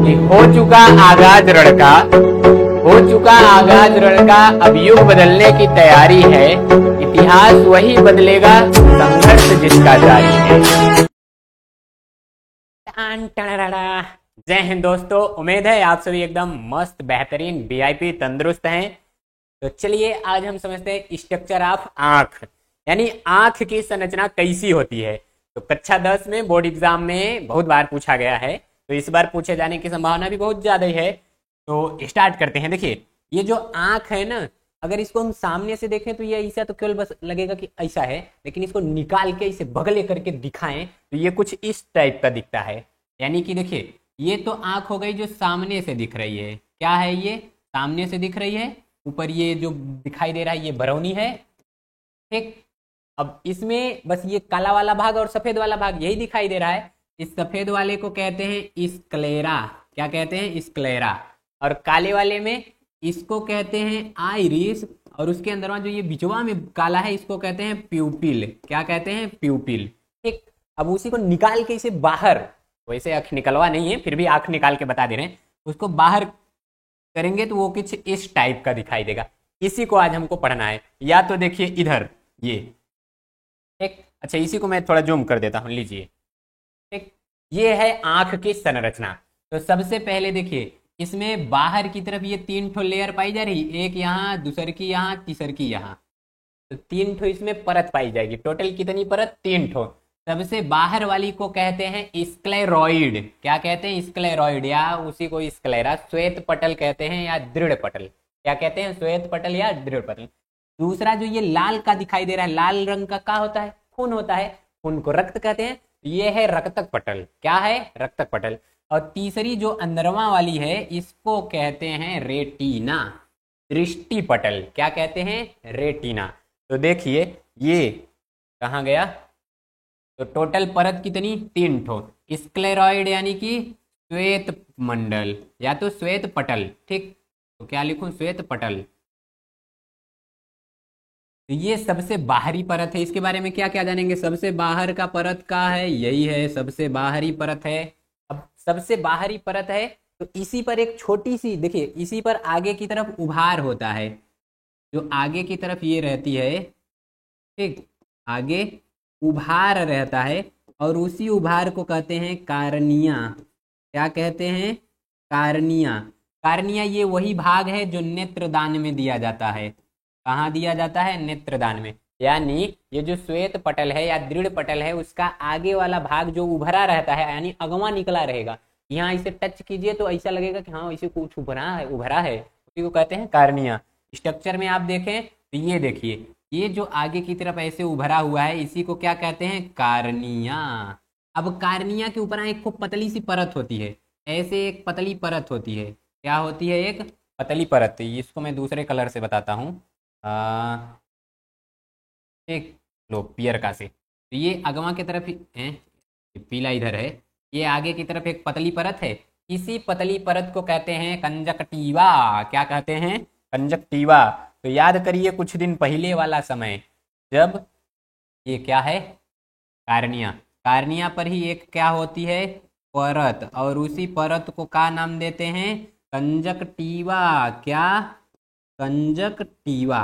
कि हो चुका आगाज रण का, अब युग बदलने की तैयारी है। इतिहास वही बदलेगा, संघर्ष जिसका जारी है। जय हिंद दोस्तों, उम्मीद है आप सभी एकदम मस्त बेहतरीन वीआईपी तंदुरुस्त हैं। तो चलिए आज हम समझते हैं स्ट्रक्चर ऑफ आंख, यानी आंख की संरचना कैसी होती है। तो कक्षा 10 में बोर्ड एग्जाम में बहुत बार पूछा गया है, तो इस बार पूछे जाने की संभावना भी बहुत ज्यादा है। तो स्टार्ट करते हैं। देखिए ये जो आंख है ना, अगर इसको हम सामने से देखें तो ये ऐसा तो केवल बस लगेगा कि ऐसा है, लेकिन इसको निकाल के इसे बगले करके दिखाएं तो ये कुछ इस टाइप का दिखता है। यानी कि देखिए ये तो आंख हो गई जो सामने से दिख रही है। क्या है ये? सामने से दिख रही है। ऊपर ये जो दिखाई दे रहा है ये बरौनी है, ठीक। अब इसमें बस ये काला वाला भाग और सफेद वाला भाग यही दिखाई दे रहा है। इस सफेद वाले को कहते हैं स्क्लेरा। क्या कहते हैं? स्क्लेरा। और काले वाले में इसको कहते हैं आइरिस, और उसके अंदर जो ये बिचवा में काला है इसको कहते हैं प्यूपिल। क्या कहते हैं? प्यूपिल, ठीक। अब उसी को निकाल के इसे बाहर, वैसे आंख निकलवा नहीं है फिर भी आंख निकाल के बता दे रहे हैं, उसको बाहर करेंगे तो वो कुछ इस टाइप का दिखाई देगा। इसी को आज हमको पढ़ना है। या तो देखिए इधर ये, ठीक। अच्छा इसी को मैं थोड़ा जूम कर देता हूं, लीजिए, ठीक। ये है आंख की संरचना। तो सबसे पहले देखिए इसमें बाहर की तरफ ये 3 ठो लेयर पाई जा रही, एक यहाँ, दूसर की यहाँ, तीसर की यहाँ। तो 3 ठो इसमें परत पाई जाएगी। टोटल कितनी परत? 3 ठो। सबसे बाहर वाली को कहते हैं स्क्लेरॉइड। क्या कहते हैं? स्क्लेरॉइड, या उसी को स्क्लेरा, श्वेत पटल कहते हैं या दृढ़ पटल। क्या कहते हैं? श्वेत पटल या दृढ़ पटल। दूसरा जो ये लाल का दिखाई दे रहा है, लाल रंग का क्या होता है? खून होता है। खून को रक्त कहते हैं। ये है रक्तक पटल। क्या है? रक्तक पटल। और तीसरी जो अंदरवा वाली है इसको कहते हैं रेटिना, दृष्टि पटल। क्या कहते हैं? रेटिना। तो देखिए ये कहाँ गया? तो टोटल परत कितनी? 3 ठो। स्क्लेरॉइड यानी कि श्वेत मंडल या तो श्वेत पटल, ठीक। तो क्या लिखूं? श्वेत पटल। तो ये सबसे बाहरी परत है। इसके बारे में क्या क्या जानेंगे? सबसे बाहर का परत का है, यही है सबसे बाहरी परत है। अब सबसे बाहरी परत है तो इसी पर एक छोटी सी, देखिए इसी पर आगे की तरफ उभार होता है, जो आगे की तरफ ये रहती है, ठीक। आगे उभार रहता है और उसी उभार को कहते हैं कार्निया। क्या कहते हैं? कार्निया। कार्निया ये वही भाग है जो नेत्रदान में दिया जाता है। कहाँ दिया जाता है? नेत्रदान में। यानी ये जो श्वेत पटल है या दृढ़ पटल है उसका आगे वाला भाग जो उभरा रहता है, यानी अगवा निकला रहेगा, यहाँ इसे टच कीजिए तो ऐसा लगेगा कि हाँ इसे कुछ उभरा है, उसी को कहते हैं कार्निया। स्ट्रक्चर में आप देखें तो ये देखिए ये जो आगे की तरफ ऐसे उभरा हुआ है इसी को क्या कहते हैं? कार्निया। अब कार्निया के ऊपर एक खूब पतली सी परत होती है, ऐसे एक पतली परत होती है। क्या होती है? एक पतली परत। इसको मैं दूसरे कलर से बताता हूँ, एक लो पियर का से। तो ये अगवा की तरफ है, पीला इधर है, ये आगे की तरफ एक पतली परत है। इसी पतली परत को कहते हैं कंजक्टिवा। क्या कहते हैं? कंजक्टिवा। तो याद करिए कुछ दिन पहले वाला समय, जब ये क्या है? कार्निया। कार्निया पर ही एक क्या होती है? परत, और उसी परत को क्या नाम देते हैं? कंजक्टिवा। क्या? कंजक्टिवा।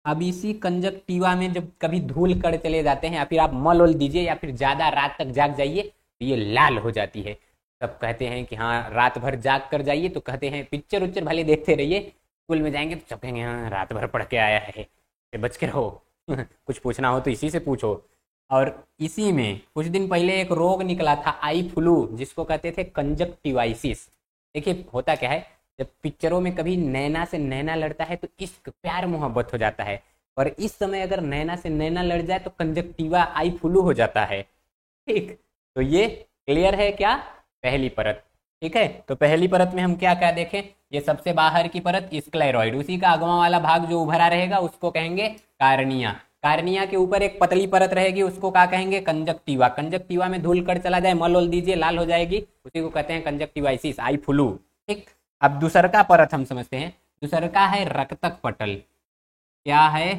अब इसी कंजक्टिवा में जब कभी धूल कण चले जाते हैं या फिर आप मल ओल दीजिए या फिर ज्यादा रात तक जाग जाइए तो ये लाल हो जाती है। सब कहते हैं कि हाँ रात भर जाग कर जाइए, तो कहते हैं पिक्चर उच्चर भले देखते रहिए, स्कूल में जाएंगे तो सब कहेंगे हाँ रात भर पढ़ के आया है, बच के रहो। कुछ पूछना हो तो इसी से पूछो। और इसी में कुछ दिन पहले एक रोग निकला था आई फ्लू, जिसको कहते थे कंजक्टिवाइसिस। देखिए होता क्या है, जब पिक्चरों में कभी नैना से नैना लड़ता है तो इश्क प्यार मोहब्बत हो जाता है, और इस समय अगर नैना से नैना लड़ जाए तो कंजक्टिवा आई फ्लू हो जाता है, ठीक। तो ये क्लियर है क्या? पहली परत, ठीक है। तो पहली परत में हम क्या क्या देखें? ये सबसे बाहर की परत स्क्लेरॉइड, उसी का अगवा वाला भाग जो उभरा रहेगा उसको कहेंगे कार्निया। कार्निया के ऊपर एक पतली परत रहेगी उसको क्या कहेंगे? कंजक्टिवा। कंजक्टिवा में धूल कण चला जाए, मल ओल दीजिए, लाल हो जाएगी, उसी को कहते हैं कंजक्टिवाइसिस, आई फ्लू, ठीक। अब दूसर का परत हम समझते हैं। दूसर का है रक्तक पटल। क्या है?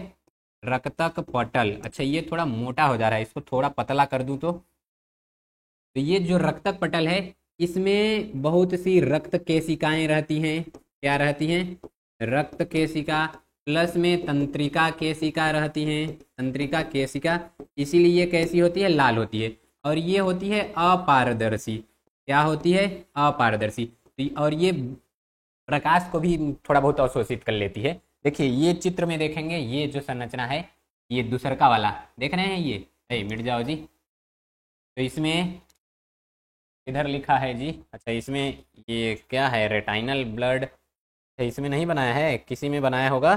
रक्तक पटल। अच्छा ये थोड़ा मोटा हो जा रहा है, इसको थोड़ा पतला कर दूं तो ये जो रक्तक पटल है इसमें बहुत सी रक्त केशिकाएं रहती हैं। क्या रहती हैं? रक्त केशिका। प्लस में तंत्रिका केशिका रहती हैं। तंत्रिका केशिका, इसीलिए ये कैसी होती है? लाल होती है। और ये होती है अपारदर्शी। क्या होती है? अपारदर्शी। और ये प्रकाश को भी थोड़ा बहुत अवशोषित कर लेती है। देखिए ये चित्र में देखेंगे, ये जो संरचना है, ये दूसरका वाला देख रहे हैं, ये मिट जाओ जी। तो इसमें इधर लिखा है जी, अच्छा इसमें ये क्या है? Retinal blood. इसमें नहीं बनाया है, किसी में बनाया होगा।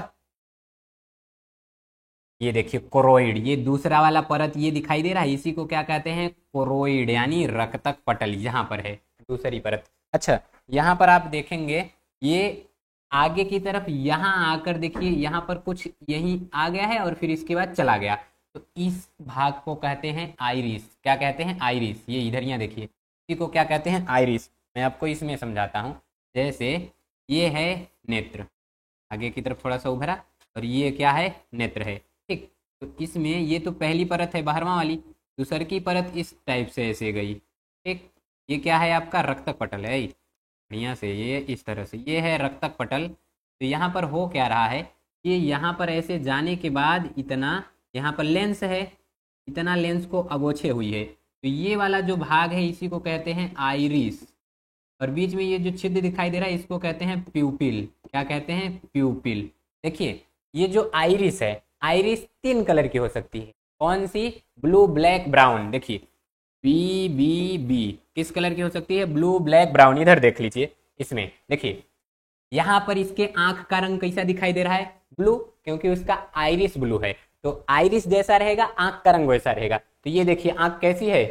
ये देखिए कोरोइड, ये दूसरा वाला परत ये दिखाई दे रहा है, इसी को क्या कहते हैं? कोरोइड, यानी रक्तक पटल यहाँ पर है दूसरी परत। अच्छा यहाँ पर आप देखेंगे, ये आगे की तरफ यहाँ आकर देखिए, यहाँ पर कुछ यहीं आ गया है और फिर इसके बाद चला गया। तो इस भाग को कहते हैं आइरिस। क्या कहते हैं? आइरिस। ये इधर यहाँ देखिए, इसी को क्या कहते हैं? आइरिस। मैं आपको इसमें समझाता हूँ। जैसे ये है नेत्र, आगे की तरफ थोड़ा सा उभरा, और ये क्या है? नेत्र है। ठीक, तो इसमें ये तो पहली परत है बाहरवा वाली, दूसरी की परत इस टाइप से ऐसे गई। ठीक, ये क्या है? आपका रक्तक पटल है। बढ़िया से ये इस तरह से, ये है रक्तक पटल। तो यहाँ पर हो क्या रहा है कि यहाँ पर ऐसे जाने के बाद इतना यहाँ पर लेंस है, इतना लेंस को अगोछे हुई है। तो ये वाला जो भाग है इसी को कहते हैं आइरिस। और बीच में ये जो छिद्र दिखाई दे रहा है इसको कहते हैं प्यूपिल। क्या कहते हैं? प्यूपिल। देखिए ये जो आइरिस है, आइरिस 3 कलर की हो सकती है। कौन सी? Blue, black, brown. देखिए बी बी बी किस कलर की हो सकती है? Blue, black, brown. इधर देख लीजिए, इसमें देखिए यहाँ पर इसके आंख का रंग कैसा दिखाई दे रहा है? ब्लू, क्योंकि उसका आइरिस ब्लू है। तो आइरिस जैसा रहेगा, आंख का रंग वैसा रहेगा। तो ये देखिए आंख कैसी है?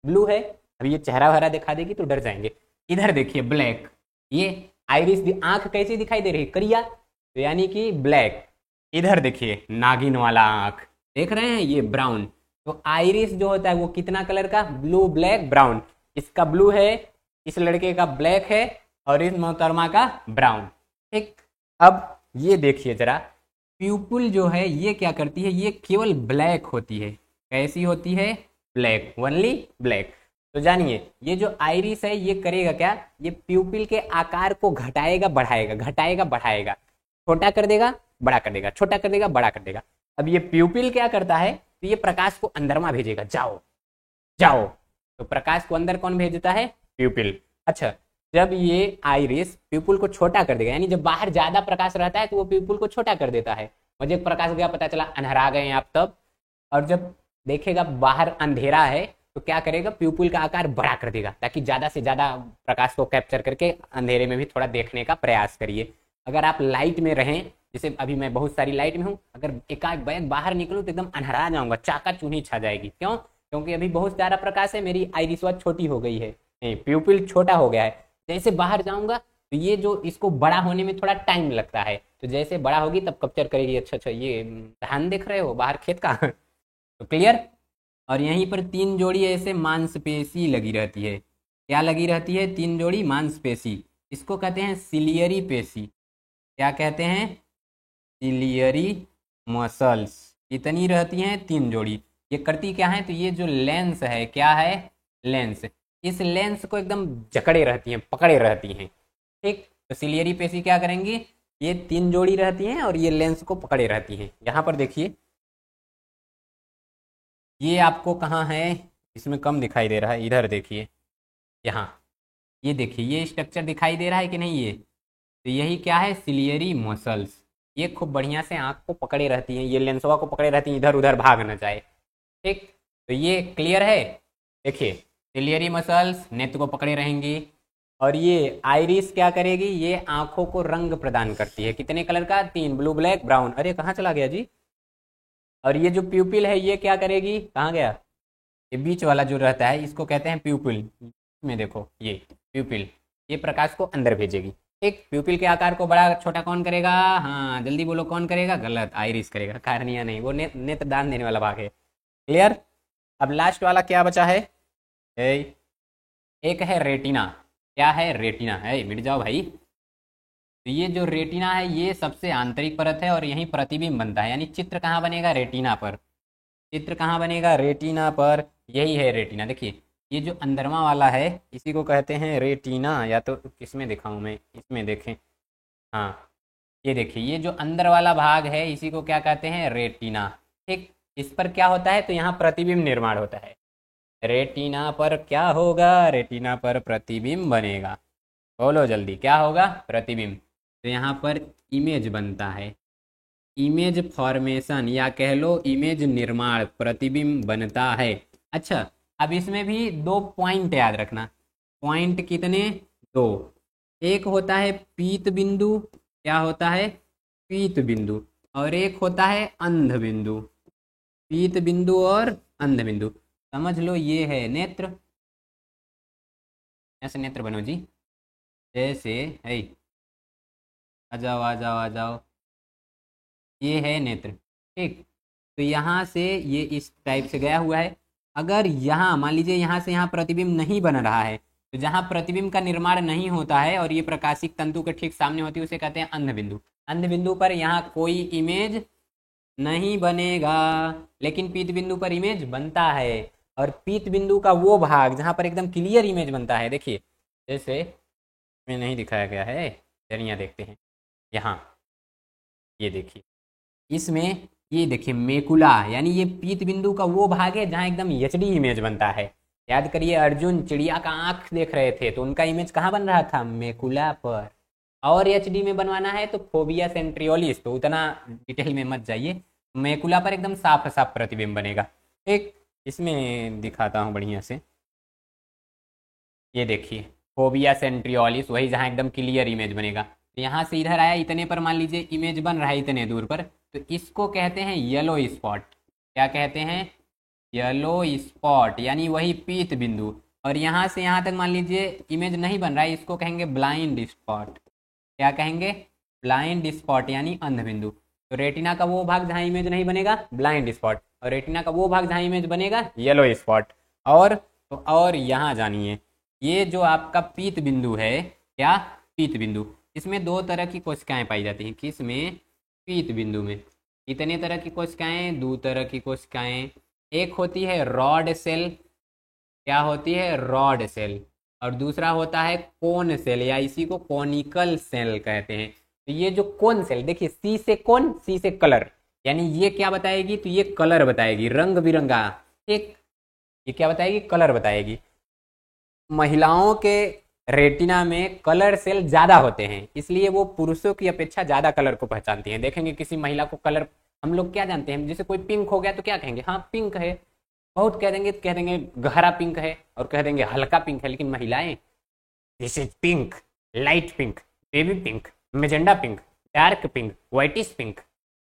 ब्लू है। अब ये चेहरा वहरा दिखा देगी तो डर जाएंगे। इधर देखिए ब्लैक, ये आइरिस आंख कैसी दिखाई दे रही है? करिया, तो यानी कि ब्लैक। इधर देखिए नागिन वाला आंख देख रहे हैं, ये ब्राउन। तो आइरिस जो होता है वो कितना कलर का? Blue, black, brown. इसका ब्लू है, इस लड़के का ब्लैक है, और इस मोहतरमा का ब्राउन। ठीक, अब ये देखिए जरा, प्यूपिल जो है ये क्या करती है? ये केवल ब्लैक होती है। कैसी होती है? Black, only black. तो जानिए ये जो आइरिस है ये करेगा क्या? ये प्यूपिल के आकार को घटाएगा बढ़ाएगा, घटाएगा बढ़ाएगा, छोटा कर देगा बड़ा कर देगा, छोटा कर देगा बड़ा कर देगा। अब ये प्यूपिल क्या करता है? तो ये प्रकाश को अंदर में भेजेगा, जाओ जाओ। तो प्रकाश को अंदर कौन भेजता है? प्यूपिल। अच्छा, जब ये आइरिस प्यूपिल को छोटा कर देगा, यानी जब बाहर ज्यादा प्रकाश रहता है तो वो प्यूपिल को छोटा कर देता है। मुझे प्रकाश गया, पता चला अंधेरा गए आप तब, और जब देखेगा बाहर अंधेरा है तो क्या करेगा? प्यूपिल का आकार बड़ा कर देगा, ताकि ज्यादा से ज्यादा प्रकाश को कैप्चर करके अंधेरे में भी थोड़ा देखने का प्रयास करिए। अगर आप लाइट में रहें, जैसे अभी मैं बहुत सारी लाइट में हूँ, अगर एकाएक बैग बाहर निकलूँ तो एकदम अंधेरा जाऊंगा, चाका चूनी छा जाएगी। क्यों? क्योंकि अभी बहुत ज्यादा प्रकाश है, मेरी आइरिस छोटी हो गई है, प्यूपिल छोटा हो गया है। जैसे बाहर जाऊंगा तो ये जो इसको बड़ा होने में थोड़ा टाइम लगता है, तो जैसे बड़ा होगी तब कैप्चर करेगी। अच्छा अच्छा, ये धान देख रहे हो बाहर खेत का तो क्लियर। और यहीं पर 3 जोड़ी ऐसे मांसपेशी लगी रहती है। क्या लगी रहती है? 3 जोड़ी मांसपेशी। इसको कहते हैं सिलियरी पेशी। क्या कहते हैं? Ciliary muscles. कितनी रहती हैं? 3 जोड़ी। ये करती क्या है? तो ये जो लेंस है, क्या है? लेंस। इस लेंस को एकदम जकड़े रहती हैं, पकड़े रहती हैं। ठीक, तो सिलियरी पेशी क्या करेंगी? ये 3 जोड़ी रहती हैं और ये लेंस को पकड़े रहती हैं। यहाँ पर देखिए, ये आपको कहाँ है? इसमें कम दिखाई दे रहा है, इधर देखिए, यहाँ ये देखिए, ये स्ट्रक्चर दिखाई दे रहा है कि नहीं? ये तो यही क्या है? Ciliary muscles. ये खूब बढ़िया से आंख को पकड़े रहती हैं, ये लेंसवा को पकड़े रहती हैं, इधर उधर भाग न जाए। ठीक, तो ये क्लियर है। देखिए सिलियरी मसल्स नेत्र को पकड़े रहेंगी, और ये आइरिस क्या करेगी? ये आंखों को रंग प्रदान करती है। कितने कलर का? 3, ब्लू, ब्लैक, ब्राउन। अरे कहाँ चला गया जी? और ये जो प्यूपिल है ये क्या करेगी? कहाँ गया? ये बीच वाला जो रहता है इसको कहते हैं प्यूपिल। में देखो ये प्यूपिल, ये प्रकाश को अंदर भेजेगी। एक प्यूपिल के आकार को बड़ा छोटा कौन करेगा? हाँ जल्दी बोलो, कौन करेगा? गलत, आइरिस करेगा, कार्निया नहीं, वो नेत्र दान देने वाला भाग है। क्लियर। अब लास्ट वाला क्या बचा है? एक है रेटिना। क्या है? रेटिना है। मिट जाओ भाई। तो ये जो रेटिना है ये सबसे आंतरिक परत है और यहीं प्रतिबिंब बनता है, यानी चित्र कहाँ बनेगा? रेटिना पर। चित्र कहाँ बनेगा? रेटिना पर। यही है रेटिना। देखिए ये जो अंदरवा वाला है इसी को कहते हैं रेटिना, या तो किसमें दिखाऊं मैं, इसमें देखें। हाँ, ये देखिए, ये जो अंदर वाला भाग है इसी को क्या कहते हैं, रेटिना। ठीक, इस पर क्या होता है, तो यहाँ प्रतिबिंब निर्माण होता है। रेटिना पर क्या होगा, रेटिना पर प्रतिबिंब बनेगा। बोलो जल्दी, क्या होगा, प्रतिबिंब। तो यहाँ पर इमेज बनता है, इमेज फॉर्मेशन या कह लो इमेज निर्माण, प्रतिबिंब बनता है। अच्छा, अब इसमें भी दो पॉइंट याद रखना। पॉइंट कितने, दो। एक होता है पीत बिंदु, क्या होता है, पीत बिंदु। और एक होता है अंध बिंदु। पीत बिंदु और अंध बिंदु, समझ लो ये है नेत्र। ऐसे नेत्र बनो जी, जैसे है, आ जाओ आ जाओ आ जाओ, ये है नेत्र। ठीक, तो यहाँ से ये इस टाइप से गया हुआ है। अगर यहाँ मान लीजिए यहाँ से यहाँ प्रतिबिंब नहीं बन रहा है, तो जहाँ प्रतिबिंब का निर्माण नहीं होता है और ये प्रकाशिक तंतु के ठीक सामने होती है उसे कहते हैं अंध बिंदु। अंध बिंदु पर यहाँ कोई इमेज नहीं बनेगा, लेकिन पीत बिंदु पर इमेज बनता है। और पीत बिंदु का वो भाग जहाँ पर एकदम क्लियर इमेज बनता है, देखिए जैसे में नहीं दिखाया गया है, जरिया देखते हैं यहाँ, ये देखिए इसमें, ये देखिए मेकुला, यानी ये पीत बिंदु का वो भाग है जहाँ एकदम एचडी इमेज बनता है। याद करिए, अर्जुन चिड़िया का आंख देख रहे थे तो उनका इमेज कहाँ बन रहा था, मेकुला पर। और एचडी में बनवाना है तो फोबिया सेंट्रियोलिस, तो उतना डिटेल में मत जाइए, मेकुला पर एकदम साफ साफ प्रतिबिंब बनेगा। एक इसमें दिखाता हूँ बढ़िया से, ये देखिए फोबिया सेंट्रियोलिस, वही जहाँ एकदम क्लियर इमेज बनेगा। तो यहाँ से इधर आया, इतने पर मान लीजिए इमेज बन रहा है इतने दूर पर, तो इसको कहते हैं येलो स्पॉट। क्या कहते हैं, येलो स्पॉट, यानी वही पीत बिंदु। और यहाँ से यहाँ तक मान लीजिए इमेज नहीं बन रहा है, इसको कहेंगे ब्लाइंड स्पॉट। क्या कहेंगे, ब्लाइंड स्पॉट, यानी अंध बिंदु। तो रेटिना का वो भाग जहाँ इमेज नहीं बनेगा, ब्लाइंड स्पॉट, और रेटिना का वो भाग जहाँ इमेज बनेगा, येलो स्पॉट। और तो और यहाँ जानिए, ये जो आपका पीत बिंदु है, क्या, पीत बिंदु, इसमें दो तरह की कोशिकाएं पाई जाती हैं। किसमें, पीत बिंदु में। कितने तरह की कोशिकाएं, दो तरह की कोशिकाएं। एक होती है रॉड सेल, क्या होती है, रॉड सेल। और दूसरा होता है कोन सेल, या इसी को कोनिकल सेल कहते हैं। तो ये जो कोन सेल, देखिए सी से कोन, सी से कलर, यानी ये क्या बताएगी, तो ये कलर बताएगी, रंग बिरंगा। एक ये क्या बताएगी, कलर बताएगी। महिलाओं के रेटिना में कलर सेल ज्यादा होते हैं, इसलिए वो पुरुषों की अपेक्षा ज्यादा कलर को पहचानती हैं। देखेंगे किसी महिला को कलर, हम लोग क्या जानते हैं, जैसे कोई पिंक हो गया तो क्या कहेंगे, हाँ पिंक है, बहुत कह देंगे गहरा पिंक है, और कह देंगे हल्का पिंक है। लेकिन महिलाएं, this is pink, light pink, baby pink, magenta pink, dark pink, whitish pink,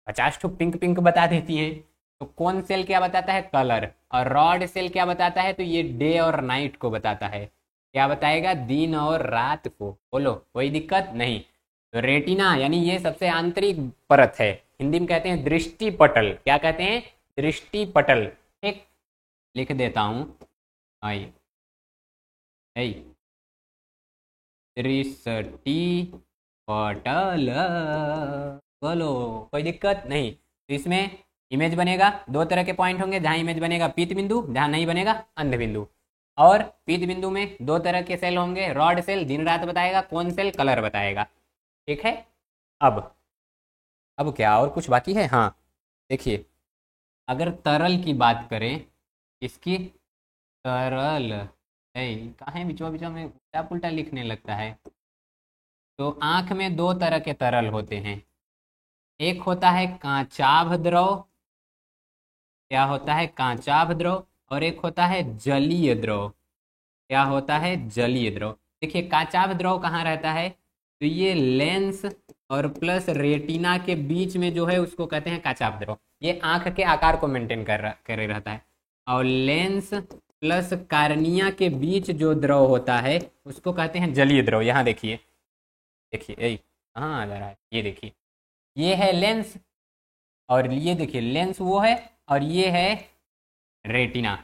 50 ठो पिंक पिंक बता देती हैं। तो कौन सेल क्या बताता है, कलर। और रॉड सेल क्या बताता है, तो ये डे और नाइट को बताता है। क्या बताएगा, दिन और रात को। बोलो कोई दिक्कत नहीं। तो रेटिना यानी ये सबसे आंतरिक परत है, हिंदी में कहते हैं दृष्टि पटल। क्या कहते हैं, दृष्टि पटल। ठीक, लिख देता हूं, आई आई दृष्टि पटल। बोलो कोई दिक्कत नहीं। तो इसमें इमेज बनेगा, दो तरह के पॉइंट होंगे, जहां इमेज बनेगा पीत बिंदु, जहां नहीं बनेगा अंध बिंदु। और पीत बिंदु में दो तरह के सेल होंगे, रॉड सेल दिन रात बताएगा, कौन सेल कलर बताएगा। ठीक है, अब क्या और कुछ बाकी है, हाँ देखिए, अगर तरल की बात करें, इसकी तरल है, कहाँ बीचवा बीचवा में उल्टा पुल्टा लिखने लगता है। तो आंख में दो तरह के तरल होते हैं, एक होता है कांचाभ द्रव, क्या होता है, कांचाभ द्रव, और एक होता है जलीय द्रव। क्या होता है, जलीय द्रव। देखिए कांचाभ द्रव कहाँ रहता है, तो ये लेंस और प्लस रेटिना के बीच में जो है उसको कहते हैं कांचाभ द्रव। ये आंख के आकार को मेंटेन करे रहता है। और लेंस प्लस कार्निया के बीच जो द्रव होता है उसको कहते हैं जलीय द्रव। यहाँ देखिए, देखिए कहाँ आ जा रहा है, ये देखिए, ये है लेंस, और ये देखिए लेंस वो है, और ये है रेटिना।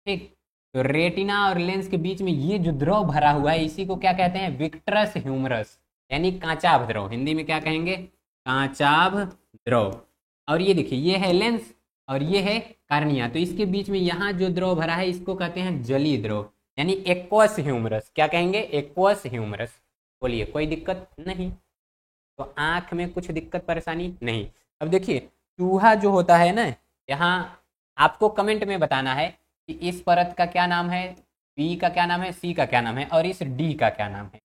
ठीक, तो रेटिना और लेंस के बीच में ये जो द्रव भरा हुआ है इसी को क्या कहते हैं, विट्रस ह्यूमरस, यानी कांचाभ द्रव। हिंदी में क्या कहेंगे, कांचाभ द्रव। और ये देखिए, ये है लेंस और ये है कार्निया। तो इसके बीच में यहाँ जो द्रव भरा है इसको कहते हैं जलीय द्रव, यानी एक्वस ह्यूमरस। क्या कहेंगे? Aqueous humorous. बोलिए, कोई दिक्कत नहीं? तो आंख में कुछ दिक्कत परेशानी नहीं। अब देखिए, चूहा जो होता है ना, यहाँ आपको कमेंट में बताना है कि इस परत का क्या नाम है, बी का क्या नाम है, सी का क्या नाम है, और इस डी का क्या नाम है।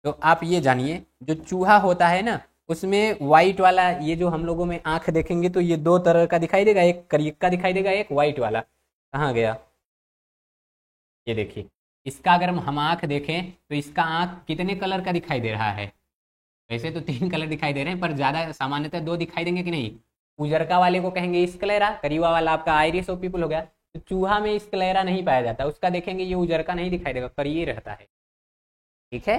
तो आप ये जानिए, जो चूहा होता है ना, उसमें व्हाइट वाला, ये जो हम लोगों में आंख देखेंगे तो ये दो तरह का दिखाई देगा, एक करिए का दिखाई देगा, एक व्हाइट वाला। कहाँ गया? ये देखिए, इसका अगर हम आंख देखें तो इसका आंख कितने कलर का दिखाई दे रहा है? वैसे तो 3 कलर दिखाई दे रहे हैं, पर ज्यादा सामान्यतः 2 दिखाई देंगे कि नहीं? उजरका वाले को कहेंगे स्क्लेरा, करीवा वाला आपका आइरिस ऑफ पीपल हो गया। तो चूहा में स्क्लेरा नहीं पाया जाता, उसका देखेंगे ये उजरका नहीं दिखाई देगा, करिए रहता है। ठीक है,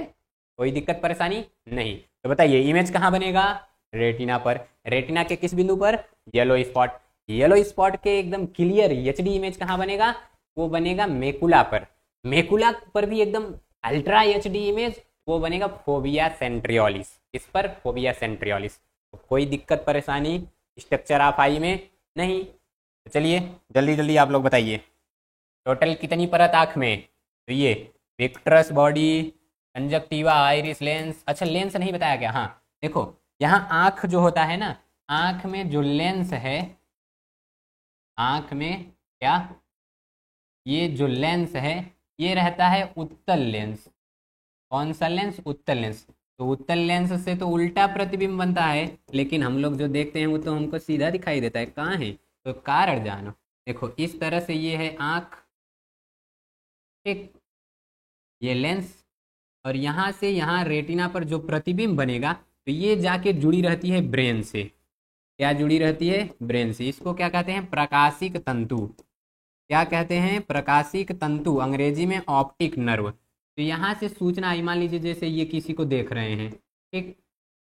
कोई दिक्कत परेशानी नहीं। तो बताइए, इमेज कहाँ बनेगा? रेटिना पर। रेटिना के किस बिंदु पर? Yellow spot. येलो स्पॉट के एकदम क्लियर एचडी इमेज कहाँ बनेगा? वो बनेगा मेकुला पर। मेकुला पर भी एकदम अल्ट्रा एचडी इमेज वो बनेगा फोबिया सेंट्रियोलिस। इस पर फोबिया सेंट्रियोलिस। तो कोई दिक्कत परेशानी स्ट्रक्चर ऑफ आई में नहीं। तो चलिए जल्दी जल्दी आप लोग बताइए, टोटल कितनी परत आँख में? तो ये विक्ट्रस बॉडी, कंजक्टिवा, आइरिस, लेंस। अच्छा, लेंस नहीं बताया क्या? हाँ देखो, यहाँ आँख जो होता है ना, आँख में जो लेंस है, आँख में क्या, ये जो लेंस है ये रहता है उत्तल लेंस। कौन सा लेंस? उत्तल लेंस। तो उत्तल लेंस से तो उल्टा प्रतिबिंब बनता है, लेकिन हम लोग जो देखते हैं वो तो हमको सीधा दिखाई देता है। कहाँ है? तो कारण जानो। देखो, इस तरह से ये है आँख, ठीक, ये लेंस, और यहाँ से यहाँ रेटिना पर जो प्रतिबिंब बनेगा तो ये जाके जुड़ी रहती है ब्रेन से। क्या जुड़ी रहती है? ब्रेन से। इसको क्या कहते हैं? प्रकाशिक तंतु। क्या कहते हैं? प्रकाशिक तंतु, अंग्रेजी में ऑप्टिक नर्व। तो यहाँ से सूचना आई, मान लीजिए जैसे ये किसी को देख रहे हैं, ठीक,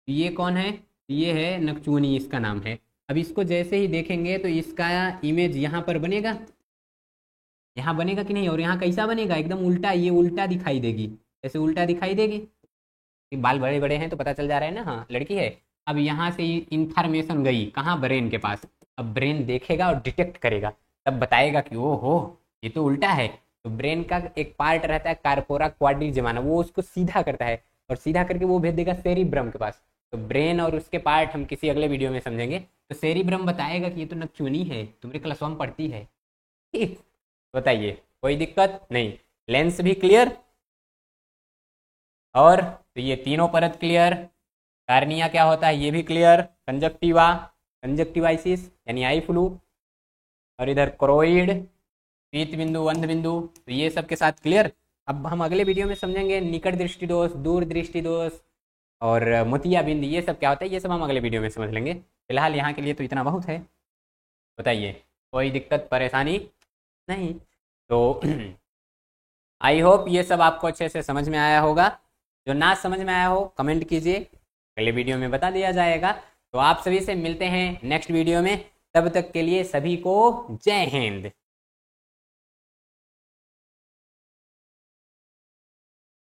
ये कौन है? ये है नकचूनी, इसका नाम है। अब इसको जैसे ही देखेंगे तो इसका इमेज यहाँ पर बनेगा, यहाँ बनेगा कि नहीं? और यहाँ कैसा बनेगा? एकदम उल्टा, ये उल्टा दिखाई देगी, ऐसे उल्टा दिखाई देगी। बाल बड़े बड़े हैं तो पता चल जा रहा है ना, हाँ लड़की है। अब यहाँ से इंफॉर्मेशन गई कहाँ? ब्रेन के पास। अब ब्रेन देखेगा और डिटेक्ट करेगा, तब बताएगा कि ओ हो ये तो उल्टा है। तो ब्रेन का एक पार्ट रहता है कार्पोरा क्वाड्रिजेमाना, वो उसको सीधा करता है, और सीधा करके वो भेज देगा सेरिब्रम के पास। तो ब्रेन और उसके पार्ट हम किसी अगले वीडियो में समझेंगे। तो सेरिब्रम बताएगा कि ये तो नकचूनी है, तुम्हारे क्लास में पढ़ती है। ठीक, बताइए, कोई दिक्कत नहीं? लेंस भी क्लियर, और तो ये तीनों परत क्लियर। कार्निया क्या होता है ये भी क्लियर। कंजक्टिवा, कंजक्टिवाइसिस यानी आई फ्लू, और इधर क्रोइड, पीत बिंदु, अंध बिंदु, तो ये सब के साथ क्लियर। अब हम अगले वीडियो में समझेंगे निकट दृष्टि दोष, दूर दृष्टि दोष, और मोतिया बिंदु, ये सब क्या होता है, ये सब हम अगले वीडियो में समझ लेंगे। फिलहाल यहाँ के लिए तो इतना बहुत है। बताइए, कोई दिक्कत परेशानी नहीं? तो आई होप ये सब आपको अच्छे से समझ में आया होगा। जो ना समझ में आया हो कमेंट कीजिए, अगले वीडियो में बता दिया जाएगा। तो आप सभी से मिलते हैं नेक्स्ट वीडियो में, तब तक के लिए सभी को जय हिंद।